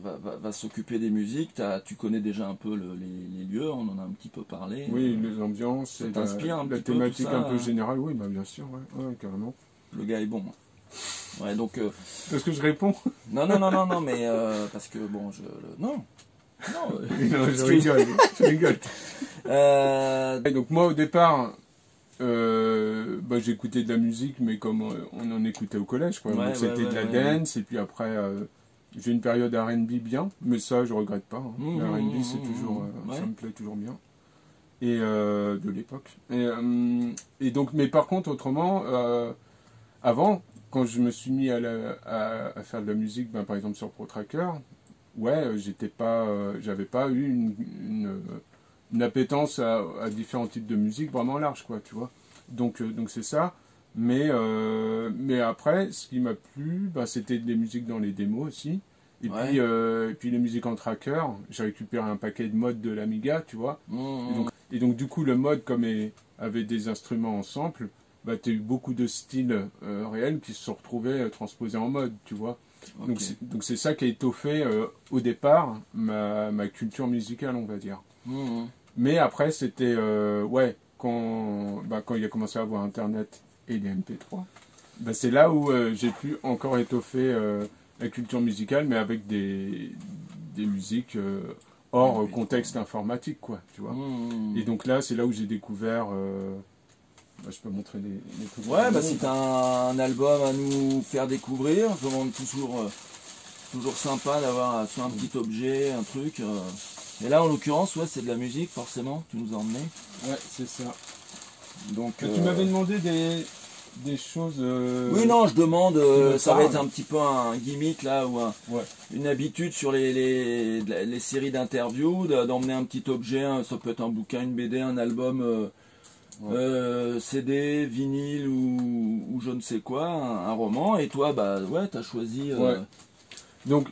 B: va s'occuper des musiques. Tu connais déjà un peu les lieux, on en a un petit peu parlé.
A: Oui, les ambiances,
B: ça t'inspire un petit peu,
A: thématique un peu générale, oui, bien sûr, ouais, carrément.
B: Le gars est bon. Ouais, donc.
A: Parce que je réponds.
B: Non, mais parce que bon, non,
A: je rigole. Donc moi au départ. J'écoutais de la musique, mais comme on en écoutait au collège, quoi. Donc c'était de la dance, et puis après, j'ai une période R&B bien, mais ça, je regrette pas. Hein. La R&B, c'est toujours, ça me plaît toujours bien. Et de l'époque. Et donc, mais par contre, autrement, avant, quand je me suis mis à faire de la musique, par exemple sur ProTracker, j'avais pas eu une appétence à différents types de musique vraiment large, quoi, tu vois. Donc c'est ça. Mais après, ce qui m'a plu, c'était des musiques dans les démos aussi. Et puis les musiques en tracker. J'ai récupéré un paquet de modes de l'Amiga, tu vois. Et donc du coup, le mode, comme avait des instruments en sample, tu as eu beaucoup de styles réels qui se sont retrouvés transposés en mode, tu vois. Okay. Donc c'est ça qui a étoffé au départ ma culture musicale, on va dire. Mais après, c'était, quand il a commencé à avoir Internet et les MP3, c'est là où j'ai pu encore étoffer la culture musicale, mais avec des musiques hors contexte informatique, quoi, tu vois. Et donc là, c'est là où j'ai découvert... je peux montrer les trucs.
B: Ouais, si t'as un album à nous faire découvrir, je demande toujours sympa d'avoir soit un petit objet, un truc... Et là, en l'occurrence, c'est de la musique, forcément, tu nous as emmené.
A: Ouais, c'est ça.
B: Donc,
A: tu m'avais demandé des choses...
B: Oui, non, je demande, ça va être un petit peu un gimmick, là, ou une habitude sur les séries d'interviews, d'emmener un petit objet, ça peut être un bouquin, une BD, un album, CD, vinyle, ou je ne sais quoi, un roman, et toi, t'as choisi...
A: Donc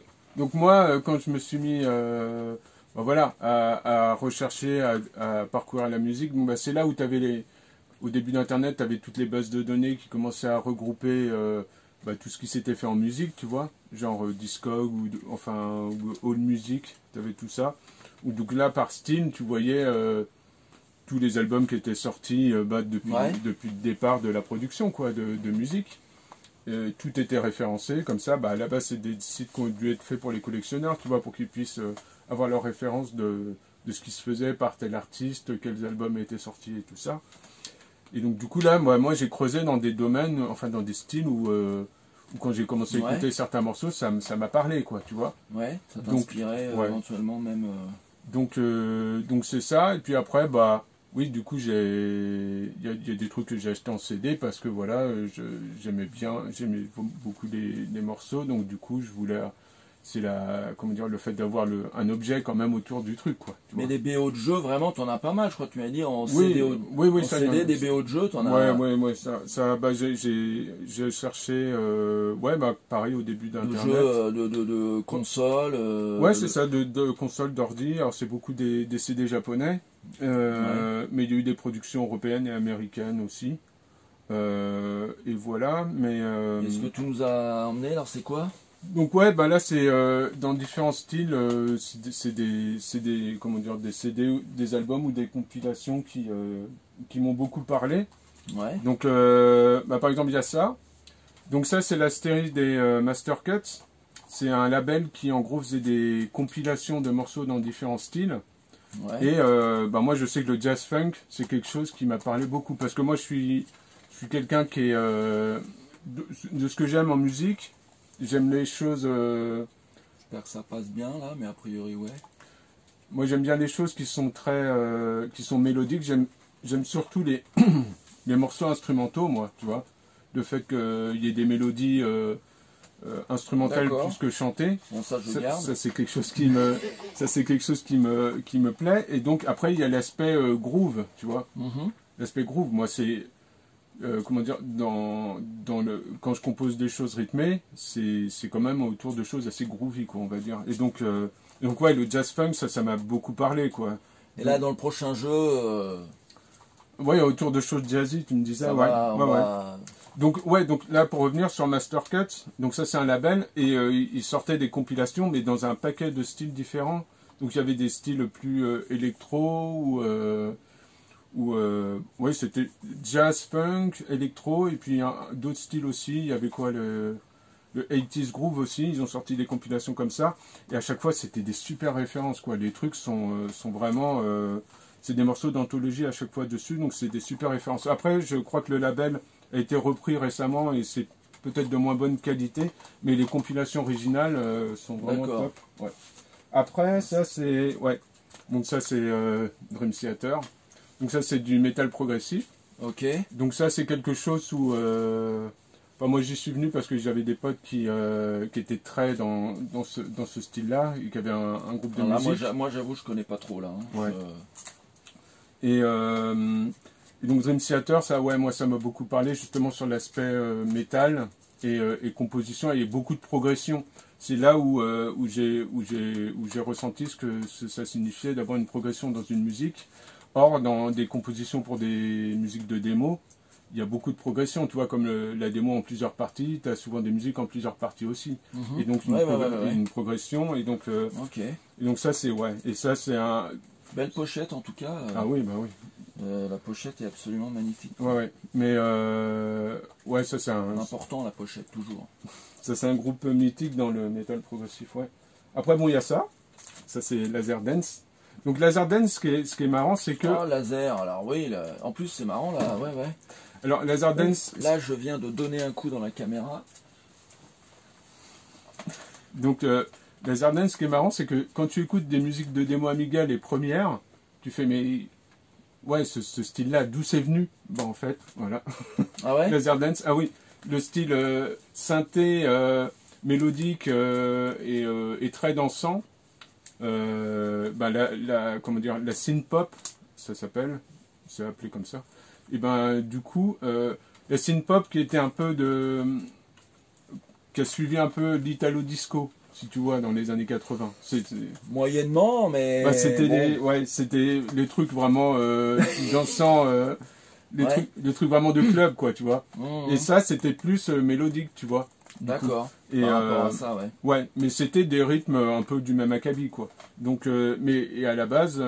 A: moi, quand je me suis mis... à rechercher, à parcourir la musique. C'est là où tu avais au début d'Internet, tu avais toutes les bases de données qui commençaient à regrouper tout ce qui s'était fait en musique, tu vois, genre Discog ou AllMusic, tu avais tout ça. Donc là, par style, tu voyais tous les albums qui étaient sortis depuis le départ de la production, quoi, de musique. Tout était référencé, comme ça, à la base, c'est des sites qui ont dû être faits pour les collectionneurs, tu vois, pour qu'ils puissent... avoir leur référence de ce qui se faisait par tel artiste, quels albums étaient sortis et tout ça. Et donc du coup là, moi j'ai creusé dans des domaines, dans des styles où quand j'ai commencé à écouter certains morceaux, ça m'a parlé, quoi, tu vois.
B: Ouais, ça t'inspirait éventuellement même.
A: Donc c'est ça, et puis après, bah, oui, du coup, il y a des trucs que j'ai achetés en CD parce que voilà, j'aimais beaucoup les morceaux, donc du coup, je voulais, c'est comment dire, le fait d'avoir un objet quand même autour du truc, quoi.
B: Mais des BO de jeux, vraiment, t'en as pas mal, je crois que tu m'as dit, en
A: oui,
B: CD,
A: en
B: CD des BO de jeux, t'en as...
A: Ouais, bah, j'ai cherché, bah, pareil, au début d'Internet.
B: De jeux, de consoles...
A: ouais, c'est ça, de consoles, d'ordi, alors c'est beaucoup des CD japonais, mais il y a eu des productions européennes et américaines aussi, et voilà, mais...
B: Et ce que tu nous as emmené, alors c'est quoi?
A: Donc ouais, bah là c'est dans différents styles, c'est des comment dire, des CD, des albums ou des compilations qui m'ont beaucoup parlé.
B: Ouais.
A: Donc bah, par exemple il y a ça. Donc ça c'est la série des Master Cuts. C'est un label qui en gros faisait des compilations de morceaux dans différents styles.
B: Ouais.
A: Et bah moi je sais que le jazz funk c'est quelque chose qui m'a parlé beaucoup parce que moi je suis quelqu'un qui est de ce que j'aime en musique. J'aime les choses...
B: J'espère que ça passe bien là, mais a priori ouais.
A: Moi j'aime bien les choses qui sont qui sont mélodiques. J'aime surtout les, les morceaux instrumentaux, moi, tu vois. Le fait qu'il y ait des mélodies instrumentales plus que chantées.
B: Bon, ça je garde.
A: Ça c'est quelque chose qui me plaît. Et donc après il y a l'aspect groove, tu vois. L'aspect groove, moi c'est... comment dire, quand je compose des choses rythmées, c'est quand même autour de choses assez groovy, quoi, on va dire. Et donc ouais, le jazz funk, ça m'a beaucoup parlé, quoi.
B: Et là, dans le prochain jeu...
A: Ouais, autour de choses jazzy, tu me disais, ouais. Donc là, pour revenir sur Master Cut, donc ça c'est un label, et il sortait des compilations, mais dans un paquet de styles différents. Donc il y avait des styles plus électro, ouais, c'était jazz, funk, électro, et puis d'autres styles aussi. Il y avait quoi, le 80s groove aussi. Ils ont sorti des compilations comme ça, et à chaque fois c'était des super références, quoi. Les trucs sont vraiment, c'est des morceaux d'anthologie à chaque fois dessus, donc c'est des super références. Après, je crois que le label a été repris récemment et c'est peut-être de moins bonne qualité, mais les compilations originales sont vraiment top. Ouais. Après, ça c'est, ouais, donc ça c'est Dream Theater. Donc ça c'est du métal progressif.
B: Ok.
A: Donc ça c'est quelque chose où... Enfin, moi j'y suis venu parce que j'avais des potes qui étaient très dans ce style-là, et qui avaient un groupe de musique.
B: Moi j'avoue je connais pas trop là. Hein.
A: Ouais. Et donc Dream Theater, ça, ouais, moi ça m'a beaucoup parlé justement sur l'aspect métal et composition, et il y a beaucoup de progression. C'est là où j'ai ressenti ce que ça signifiait d'avoir une progression dans une musique. Or, dans des compositions pour des musiques de démo, il y a beaucoup de progression. Tu vois, comme la démo en plusieurs parties, tu as souvent des musiques en plusieurs parties aussi. Et donc une progression. Et donc, et donc ça, c'est... Ouais. Et ça, c'est un...
B: Belle pochette en tout cas.
A: Ah oui, bah oui.
B: La pochette est absolument magnifique.
A: Ouais. Mais ouais, ça c'est un...
B: Important la pochette, toujours.
A: Ça c'est un groupe mythique dans le metal progressif, ouais. Après, bon, il y a ça. Ça c'est Laser Dance. Donc Laser Dance, ce qui est marrant, c'est que...
B: Ah, laser, alors oui, en plus c'est marrant là, ouais.
A: Alors Laser Dance...
B: Là, je viens de donner un coup dans la caméra.
A: Donc Laser Dance, ce qui est marrant, c'est que quand tu écoutes des musiques de démo Amiga, les premières, tu fais, mais... Ouais, ce style-là, d'où c'est venu? Bah en fait, voilà.
B: Ah ouais?
A: Laser Dance, ah oui, le style synthé, mélodique et très dansant. Bah comment dire, la synth-pop, ça s'appelle, c'est appelé comme ça. Et ben du coup, la synth-pop qui était un peu qui a suivi un peu l'italo disco, si tu vois, dans les années 80.
B: Moyennement, mais
A: bah, c'était
B: bon.
A: C'était les trucs vraiment dansants, les trucs vraiment de club, quoi, tu vois. Et ça, c'était plus mélodique, tu vois.
B: D'accord. Et par rapport à ça, ouais.
A: Ouais, mais c'était des rythmes un peu du même acabit, quoi. Donc, et à la base,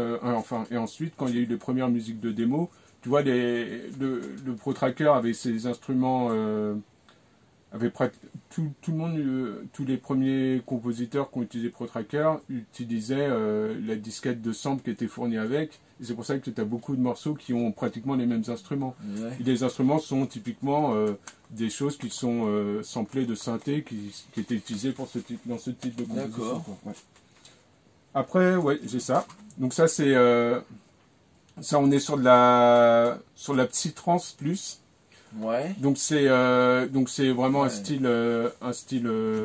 A: et ensuite, quand il y a eu les premières musiques de démo, tu vois, le Pro Tracker avec ses instruments, tout le monde, tous les premiers compositeurs qui ont utilisé Pro Tracker utilisaient la disquette de sample qui était fournie avec, c'est pour ça que tu as beaucoup de morceaux qui ont pratiquement les mêmes instruments.
B: Ouais.
A: Et les instruments sont typiquement des choses qui sont samplées de synthé qui étaient utilisées pour dans ce type de composition.
B: D'accord.
A: Ouais. Après, ouais, j'ai ça. Donc ça, c'est... ça, on est sur la psytrance plus.
B: Ouais.
A: Donc c'est vraiment
B: Ouais.
A: un style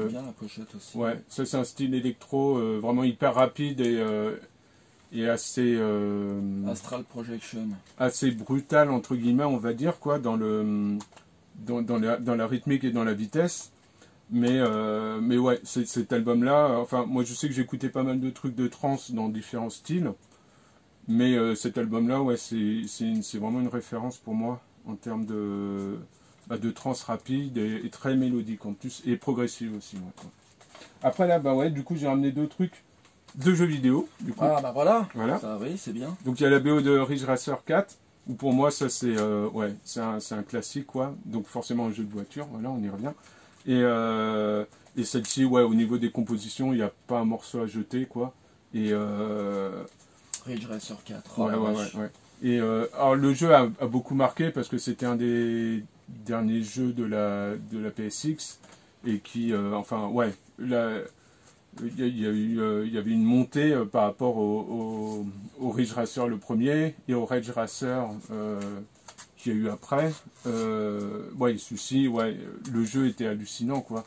B: Bien la pochette aussi.
A: ouais, ça c'est un style électro vraiment hyper rapide et assez
B: Astral Projection.
A: assez brutal entre guillemets, on va dire quoi, dans la rythmique et dans la vitesse. Mais ouais, cet album là, enfin moi je sais que j'écoutais pas mal de trucs de trance dans différents styles. Mais cet album là, ouais, c'est vraiment une référence pour moi en termes de trance rapide et très mélodique en plus, et progressive aussi. Ouais. Après là, bah ouais, du coup j'ai ramené deux trucs, deux jeux vidéo. Du coup.
B: Ah bah voilà.
A: Voilà.
B: Ça, oui, c'est bien.
A: Donc il y a la BO de Ridge Racer 4, où pour moi ça c'est ouais, c'est un classique quoi. Donc forcément un jeu de voiture, voilà, on y revient. Et celle-ci, ouais, au niveau des compositions, il n'y a pas un morceau à jeter quoi. Et
B: Ridge Racer 4.
A: ouais, ouais. Et alors le jeu a beaucoup marqué parce que c'était un des derniers jeux de la PSX et qui, enfin, ouais, là, il y avait une montée par rapport au Ridge Racer le premier et au Ridge Racer qu'il y a eu après. Ouais, celui-ci, ouais, le jeu était hallucinant quoi.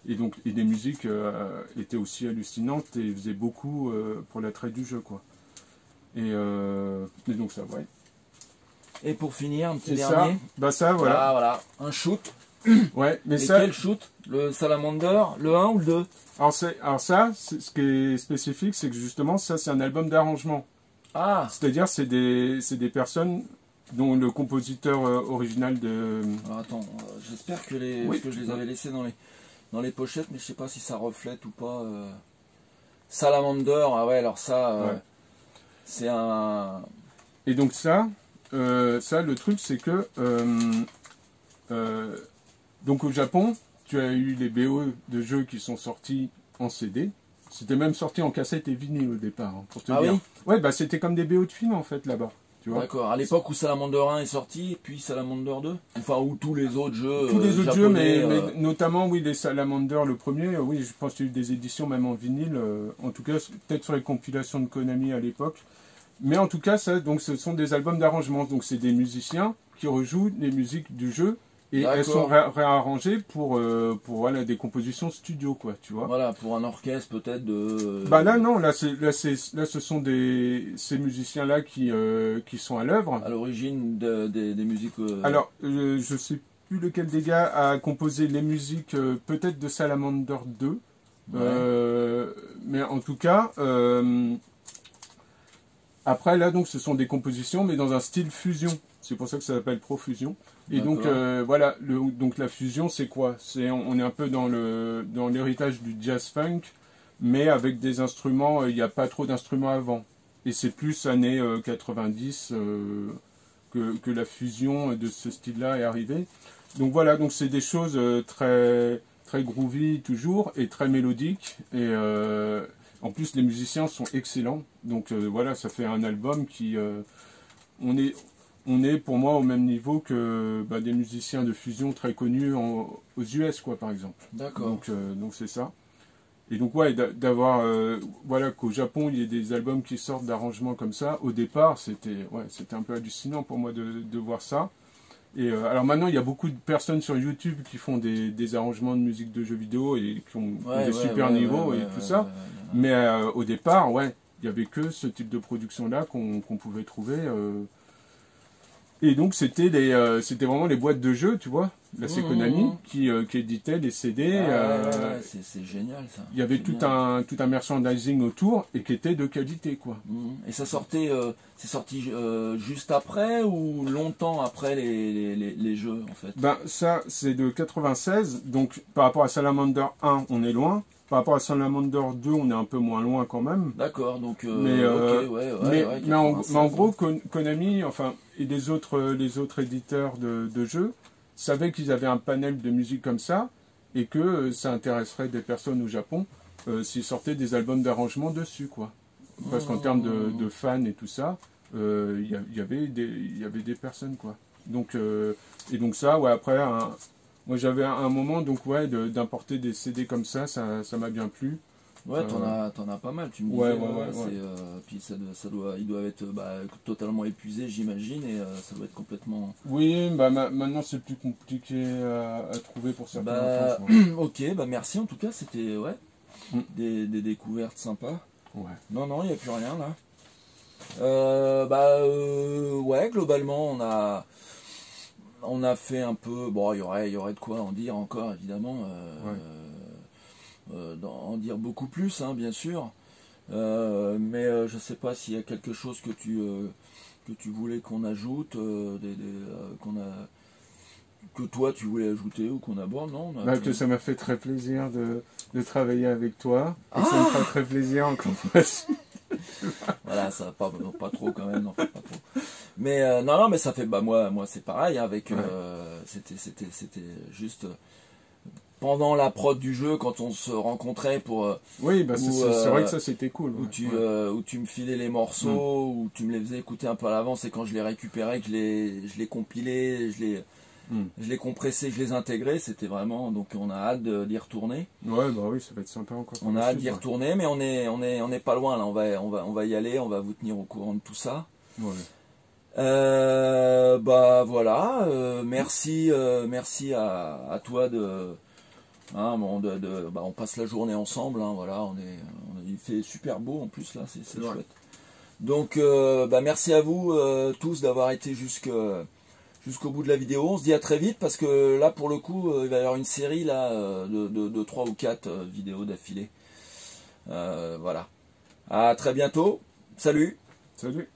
A: Et donc, et les musiques étaient aussi hallucinantes et faisaient beaucoup pour l'attrait du jeu quoi. Et donc ça, ouais.
B: Et pour finir, un petit
A: Et
B: dernier.
A: ça, bah ça, voilà.
B: Ah, voilà. Un shoot.
A: Ouais, mais
B: Et
A: ça.
B: quel shoot? Le Salamander, le 1 ou le 2?
A: Alors ça, ce qui est spécifique, c'est que justement, ça, c'est un album d'arrangement.
B: Ah.
A: C'est-à-dire, c'est des personnes dont le compositeur original de.
B: Alors attends, j'espère que parce que je les avais laissés dans les pochettes, mais je sais pas si ça reflète ou pas. Salamander, ah ouais, alors ça.
A: Ouais.
B: C'est un...
A: Et donc ça, le truc c'est que donc au Japon, tu as eu les BO de jeux qui sont sortis en CD. C'était même sorti en cassette et vinyle au départ, hein, pour te dire.
B: Oui.
A: Ouais, bah c'était comme des BO de films en fait là-bas.
B: D'accord, à l'époque où Salamander 1 est sorti, puis Salamander 2. Enfin, où tous les autres jeux.
A: Tous les autres
B: japonais,
A: jeux, mais notamment, oui, les Salamander, le premier, oui, je pense qu'il y a eu des éditions même en vinyle, en tout cas, peut-être sur les compilations de Konami à l'époque. Mais en tout cas, ça, donc, ce sont des albums d'arrangement. Donc, c'est des musiciens qui rejouent les musiques du jeu et elles sont réarrangées pour voilà, des compositions studio, quoi, tu vois.
B: Voilà, pour un orchestre peut-être de.
A: Bah là, non, là, ce sont ces musiciens-là qui sont à l'œuvre.
B: À l'origine des musiques.
A: Alors, je sais plus lequel des gars a composé les musiques, peut-être de Salamander 2. Ouais. Mais en tout cas. Après, là, donc, ce sont des compositions, mais dans un style fusion. C'est pour ça que ça s'appelle profusion. Et donc, voilà, donc la fusion, c'est quoi? On est un peu dans l'héritage du jazz funk, mais avec des instruments, il n'y a pas trop d'instruments avant. Et c'est plus années 90 que la fusion de ce style-là est arrivée. Donc voilà, donc c'est des choses très, très groovy toujours, et très mélodiques. Et en plus, les musiciens sont excellents. Donc voilà, ça fait un album qui... on est pour moi au même niveau que des musiciens de fusion très connus aux US, quoi, par exemple.
B: D'accord.
A: Donc c'est ça. Et donc ouais, d'avoir... voilà, qu'au Japon, il y ait des albums qui sortent d'arrangements comme ça. Au départ, c'était un peu hallucinant pour moi de voir ça. Et alors maintenant, il y a beaucoup de personnes sur YouTube qui font des arrangements de musique de jeux vidéo et qui ont des super niveaux et tout ça. Mais au départ, ouais, il n'y avait que ce type de production-là qu'on pouvait trouver. Et donc, c'était vraiment les boîtes de jeux, tu vois. Là, c'est Konami qui éditait les CD.
B: C'est génial, ça.
A: Il y avait tout un merchandising autour et qui était de qualité, quoi.
B: Et ça sortait, c'est sorti juste après ou longtemps après les jeux, en fait?
A: Ben, ça, c'est de 96. Donc, par rapport à Salamander 1, on est loin. Par rapport à Salamander 2, on est un peu moins loin quand même.
B: D'accord, donc...
A: mais en gros, Konami, enfin, et les autres éditeurs de jeux savaient qu'ils avaient un panel de musique comme ça et que ça intéresserait des personnes au Japon s'ils sortaient des albums d'arrangement dessus, quoi. Parce qu'en termes de fans et tout ça, il y avait des personnes, quoi. Donc, et donc ça, ouais, après, moi j'avais un moment, donc ouais, d'importer des CD comme ça m'a bien plu.
B: Ouais, t'en as pas mal, tu me disais. Puis ils doivent être totalement épuisés, j'imagine, et ça doit être complètement...
A: Oui, maintenant c'est plus compliqué à trouver pour certains enfants.
B: Ok, merci en tout cas, c'était des découvertes sympas.
A: Ouais.
B: Non, il n'y a plus rien là. Ouais, globalement, on a fait un peu... Bon, il y aurait de quoi en dire encore, évidemment. En dire beaucoup plus, hein, bien sûr. Mais je ne sais pas s'il y a quelque chose que tu voulais qu'on ajoute, que toi tu voulais ajouter ou qu'on aborde, non?
A: Que ça m'a fait très plaisir de travailler avec toi. Et ça me fera très plaisir encore une fois.
B: Voilà, ça pas trop quand même, non, pas trop. Mais non, mais ça fait, moi c'est pareil, avec c'était juste pendant la prod du jeu, quand on se rencontrait pour...
A: oui, c'est vrai que ça c'était cool.
B: Où tu me filais les morceaux, où tu me les faisais écouter un peu à l'avance, et quand je les récupérais, que je les compilais, je les compressais, je les intégrais, c'était vraiment... Donc on a hâte d'y retourner.
A: Ouais, oui, ça va être sympa encore.
B: On a hâte d'y retourner, mais on est pas loin là, on va y aller, on va vous tenir au courant de tout ça.
A: Ouais.
B: Voilà, merci à toi de... on passe la journée ensemble, hein, voilà, il fait super beau en plus là, c'est chouette. Donc merci à vous tous d'avoir été jusqu'au bout de la vidéo. On se dit à très vite, parce que là pour le coup il va y avoir une série là de 3 ou 4 vidéos d'affilée. Voilà. À très bientôt. Salut.
A: Salut.